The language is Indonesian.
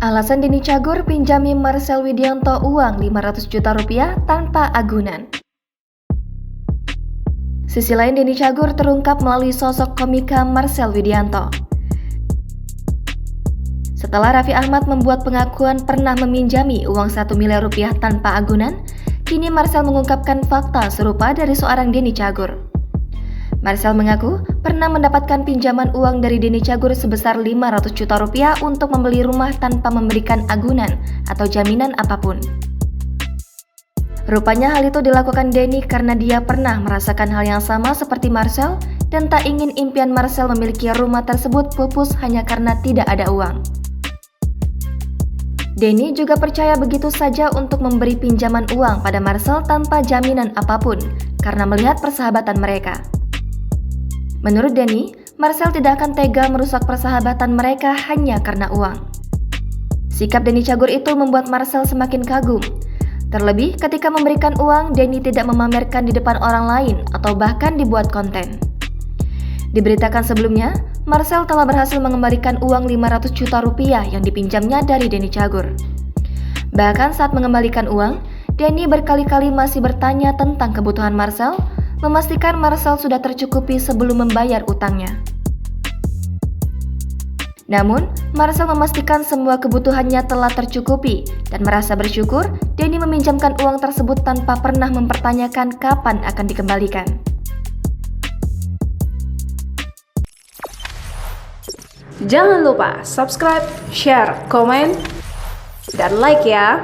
Alasan Denny Cagur pinjami Marcel Widianto uang 500 juta rupiah tanpa agunan. Sisi lain Denny Cagur terungkap melalui sosok komika Marcel Widianto. Setelah Raffi Ahmad membuat pengakuan pernah meminjami uang 1 miliar rupiah tanpa agunan, kini Marcel mengungkapkan fakta serupa dari seorang Denny Cagur. Marcel mengaku pernah mendapatkan pinjaman uang dari Denny Cagur sebesar 500 juta rupiah untuk membeli rumah tanpa memberikan agunan atau jaminan apapun. Rupanya hal itu dilakukan Denny karena dia pernah merasakan hal yang sama seperti Marcel dan tak ingin impian Marcel memiliki rumah tersebut pupus hanya karena tidak ada uang. Denny juga percaya begitu saja untuk memberi pinjaman uang pada Marcel tanpa jaminan apapun karena melihat persahabatan mereka. Menurut Denny, Marcel tidak akan tega merusak persahabatan mereka hanya karena uang. Sikap Denny Cagur itu membuat Marcel semakin kagum. Terlebih ketika memberikan uang, Denny tidak memamerkan di depan orang lain atau bahkan dibuat konten. Diberitakan sebelumnya, Marcel telah berhasil mengembalikan uang 500 juta rupiah yang dipinjamnya dari Denny Cagur. Bahkan saat mengembalikan uang, Denny berkali-kali masih bertanya tentang kebutuhan Marcel, memastikan Marcel sudah tercukupi sebelum membayar utangnya. Namun, Marcel memastikan semua kebutuhannya telah tercukupi dan merasa bersyukur Denny meminjamkan uang tersebut tanpa pernah mempertanyakan kapan akan dikembalikan. Jangan lupa subscribe, share, komen, dan like ya!